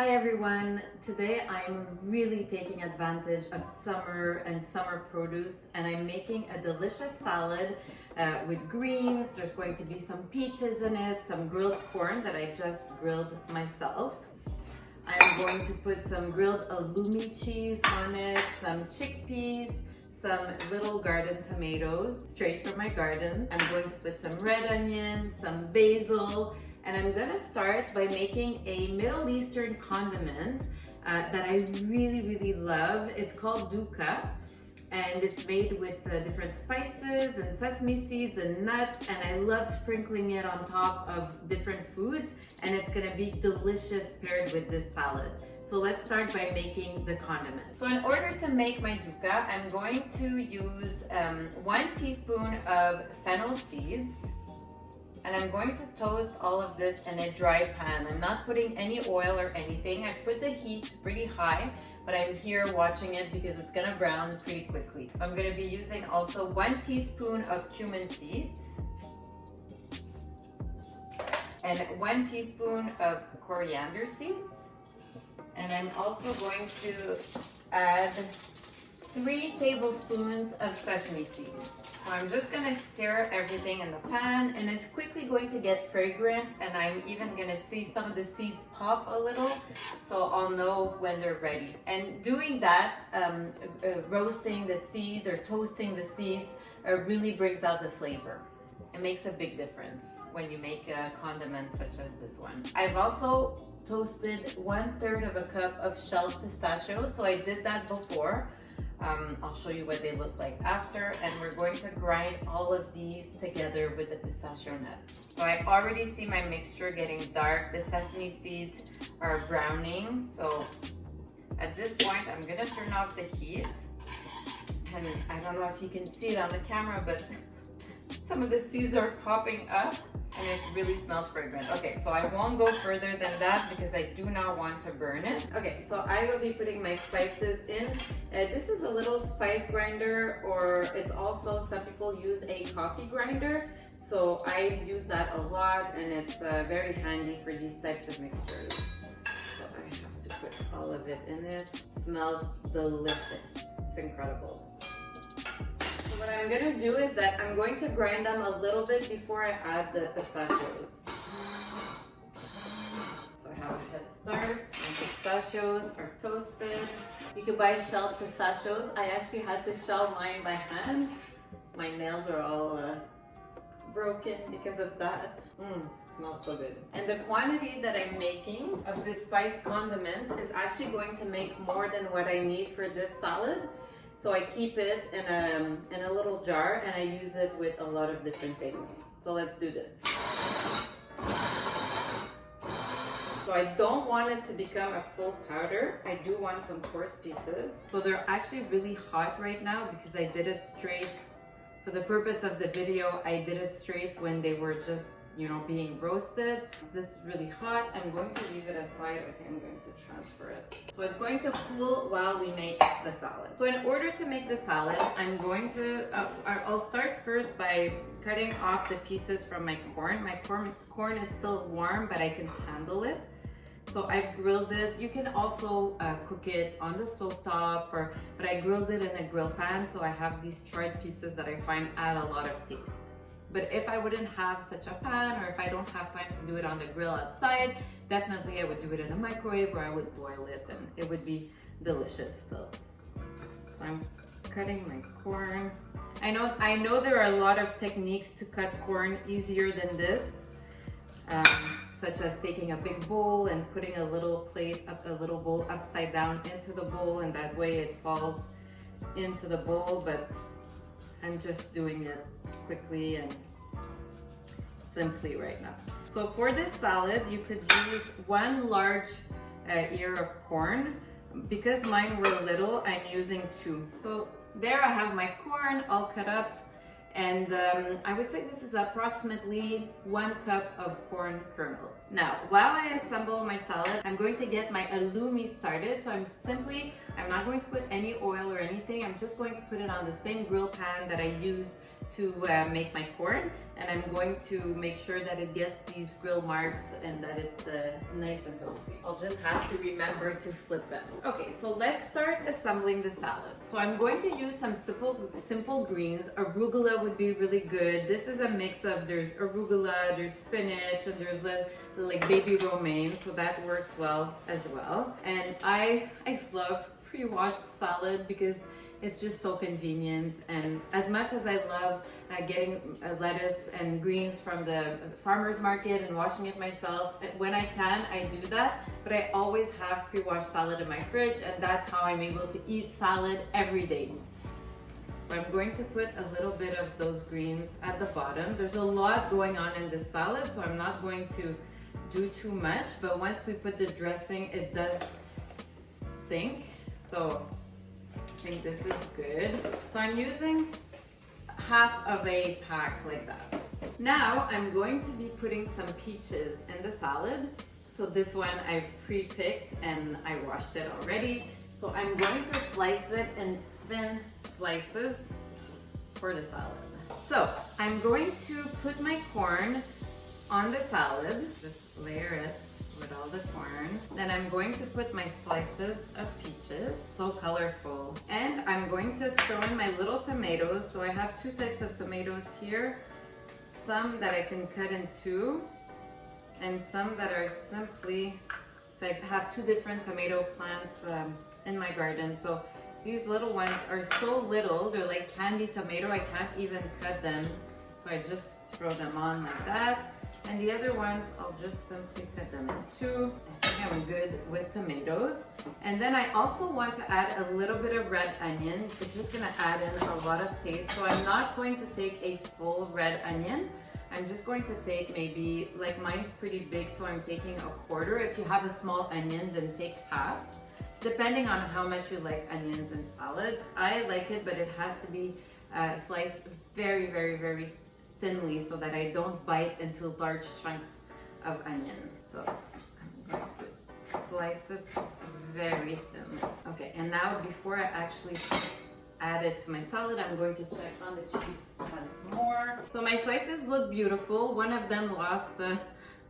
Hi everyone! Today I'm really taking advantage of summer and summer produce, and I'm making a delicious salad with greens. There's going to be some peaches in it, some grilled corn that I just grilled myself. I'm going to put some grilled halloumi cheese on it, some chickpeas, some little garden tomatoes straight from my garden. I'm going to put some red onion, some basil, and I'm gonna start by making a Middle Eastern condiment that I really love. It's called dukkha, and it's made with different spices and sesame seeds and nuts, and I love sprinkling it on top of different foods, and it's gonna be delicious paired with this salad. So let's start by making the condiment. So in order to make my dukkha, I'm going to use 1 teaspoon of fennel seeds. And I'm going to toast all of this in a dry pan. I'm not putting any oil or anything. I've put the heat pretty high, but I'm here watching it because it's gonna brown pretty quickly. So I'm gonna be using also 1 teaspoon of cumin seeds and 1 teaspoon of coriander seeds. And I'm also going to add 3 tablespoons of sesame seeds. So I'm just gonna stir everything in the pan, and it's quickly going to get fragrant, and I'm even gonna see some of the seeds pop a little, so I'll know when they're ready. And doing that, roasting the seeds or toasting the seeds really brings out the flavor. It makes a big difference when you make a condiment such as this one. I've also toasted 1/3 of a cup of shelled pistachios, so I did that before. I'll show you what they look like after, and we're going to grind all of these together with the pistachio nuts. So I already see my mixture getting dark. The sesame seeds are browning, so at this point I'm gonna turn off the heat. And I don't know if you can see it on the camera, but some of the seeds are popping up, and it really smells fragrant. Okay, so I won't go further than that because I do not want to burn it. Okay, so I will be putting my spices in. This is a little spice grinder, or it's also, some people use a coffee grinder. So I use that a lot, and it's very handy for these types of mixtures. So I have to put all of it in it. It smells delicious. It's incredible. What I'm gonna do is that I'm going to grind them a little bit before I add the pistachios. So I have a head start. My pistachios are toasted. You can buy shelled pistachios. I actually had to shell mine by hand. My nails are all broken because of that. Smells so good. And the quantity that I'm making of this spice condiment is actually going to make more than what I need for this salad. So I keep it in a little jar, and I use it with a lot of different things. So let's do this. So I don't want it to become a full powder. I do want some coarse pieces. So they're actually really hot right now because I did it straight. For the purpose of the video, I did it straight when they were just, you know, being roasted. So this is really hot. I'm going to leave it aside. I think I'm going to transfer it. So it's going to cool while we make the salad. So in order to make the salad, I'm going to, I'll start first by cutting off the pieces from my corn. My corn is still warm, but I can handle it. So I've grilled it. You can also cook it on the stovetop, but I grilled it in a grill pan, so I have these charred pieces that I find add a lot of taste. But if I wouldn't have such a pan, or if I don't have time to do it on the grill outside, definitely I would do it in a microwave, or I would boil it, and it would be delicious still. So I'm cutting my corn. I know there are a lot of techniques to cut corn easier than this, such as taking a big bowl and putting a little bowl upside down into the bowl, and that way it falls into the bowl. But I'm just doing it quickly and simply right now. So for this salad, you could use 1 large ear of corn. Because mine were little, I'm using 2. So there I have my corn all cut up, and I would say this is approximately 1 cup of corn kernels. Now, while I assemble my salad, I'm going to get my halloumi started. So I'm not going to put any oil or anything. I'm just going to put it on the same grill pan that I use to make my corn, and I'm going to make sure that it gets these grill marks and that it's nice and toasty. I'll just have to remember to flip them. Okay, so let's start assembling the salad. So I'm going to use some simple greens. Arugula would be really good. This is a mix of, there's arugula, there's spinach, and there's like baby romaine, so that works well as well. And I love pre-washed salad because it's just so convenient, and as much as I love getting lettuce and greens from the farmer's market and washing it myself, when I can, I do that, but I always have pre-washed salad in my fridge, and that's how I'm able to eat salad every day. So I'm going to put a little bit of those greens at the bottom. There's a lot going on in this salad, so I'm not going to do too much, but once we put the dressing, it does sink. So I think this is good. So I'm using half of a pack like that. Now I'm going to be putting some peaches in the salad. So this one I've pre-picked and I washed it already. So I'm going to slice it in thin slices for the salad. So I'm going to put my corn on the salad, just layer it with all the corn. Then I'm going to put my slices of peaches, so colorful. And I'm going to throw in my little tomatoes. So I have two types of tomatoes here. Some that I can cut in two, and some that are simply, so I have two different tomato plants in my garden. So these little ones are so little, they're like candy tomato, I can't even cut them. So I just throw them on like that. And the other ones, I'll just simply cut them in two. I think I'm good with tomatoes. And then I also want to add a little bit of red onion. It's just gonna add in a lot of taste. So I'm not going to take a full red onion. I'm just going to take maybe, like mine's pretty big, so I'm taking a quarter. If you have a small onion, then take half. Depending on how much you like onions in salads. I like it, but it has to be sliced very, very, very thinly so that I don't bite into large chunks of onion. So I'm going to slice it very thin. Okay, and now before I actually add it to my salad, I'm going to check on the cheese once more. So my slices look beautiful. One of them lost a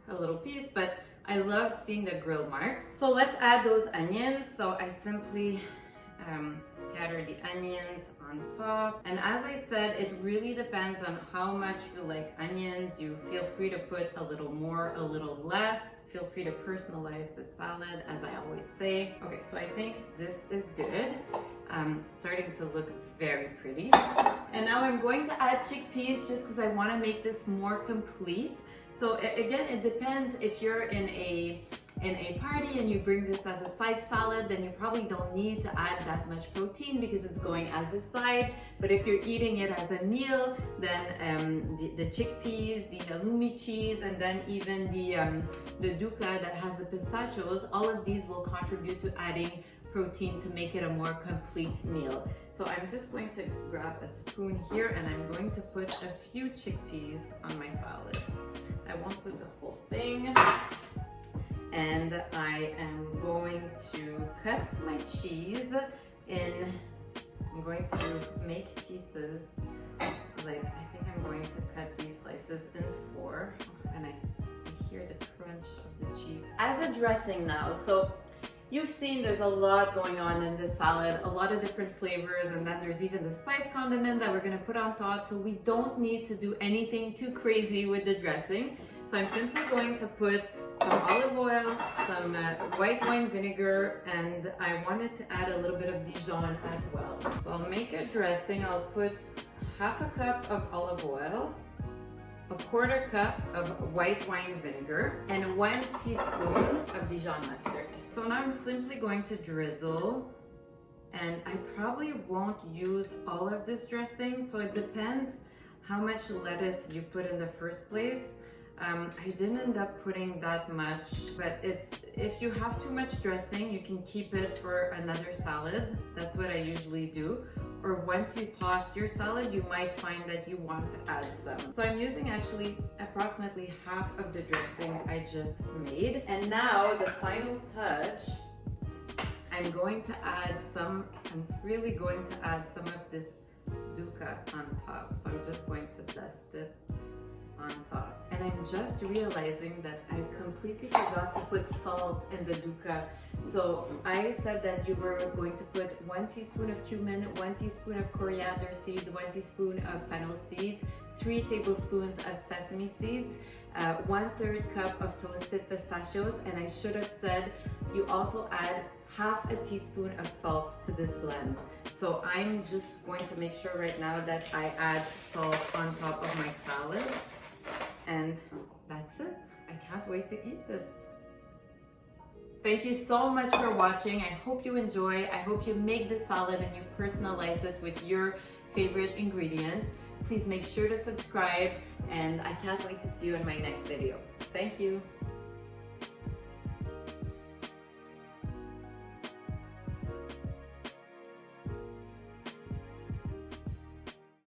little piece, but I love seeing the grill marks. So let's add those onions. So I simply scatter the onions on top. And as I said, it really depends on how much you like onions. You feel free to put a little more, a little less. Feel free to personalize the salad, as I always say. Okay, so I think this is good. Starting to look very pretty. And now I'm going to add chickpeas just because I want to make this more complete. So again, it depends. If you're in a party and you bring this as a side salad, then you probably don't need to add that much protein because it's going as a side. But if you're eating it as a meal, then the chickpeas, the halloumi cheese, and then even the dukkha that has the pistachios, all of these will contribute to adding protein to make it a more complete meal. So I'm just going to grab a spoon here and I'm going to put a few chickpeas on my salad. I won't put the whole thing. And I am going to cut my cheese in, I'm going to make pieces, like I think I'm going to cut these slices in 4, and I hear the crunch of the cheese. As a dressing now, so you've seen there's a lot going on in this salad, a lot of different flavors, and then there's even the spice condiment that we're gonna put on top, so we don't need to do anything too crazy with the dressing. So I'm simply going to put some olive oil, some white wine vinegar, and I wanted to add a little bit of Dijon as well. So I'll make a dressing. I'll put half a cup of olive oil, a quarter cup of white wine vinegar, and 1 teaspoon of Dijon mustard. So now I'm simply going to drizzle, and I probably won't use all of this dressing, so it depends how much lettuce you put in the first place. I didn't end up putting that much, but if you have too much dressing, you can keep it for another salad. That's what I usually do. Or once you toss your salad, you might find that you want to add some. So I'm using actually approximately half of the dressing I just made. And now the final touch, I'm going to add some, I'm really going to add some of this dukkha on top. So I'm just going to dust it on top. And I'm just realizing that I completely forgot to put salt in the dukkha. So I said that you were going to put 1 teaspoon of cumin, 1 teaspoon of coriander seeds, 1 teaspoon of fennel seeds, 3 tablespoons of sesame seeds, 1/3 cup of toasted pistachios, and I should have said you also add half a teaspoon of salt to this blend. So I'm just going to make sure right now that I add salt on top of my salad. And that's it. I can't wait to eat this. Thank you so much for watching. I hope you enjoy. I hope you make this salad and you personalize it with your favorite ingredients. Please make sure to subscribe, and I can't wait to see you in my next video. Thank you.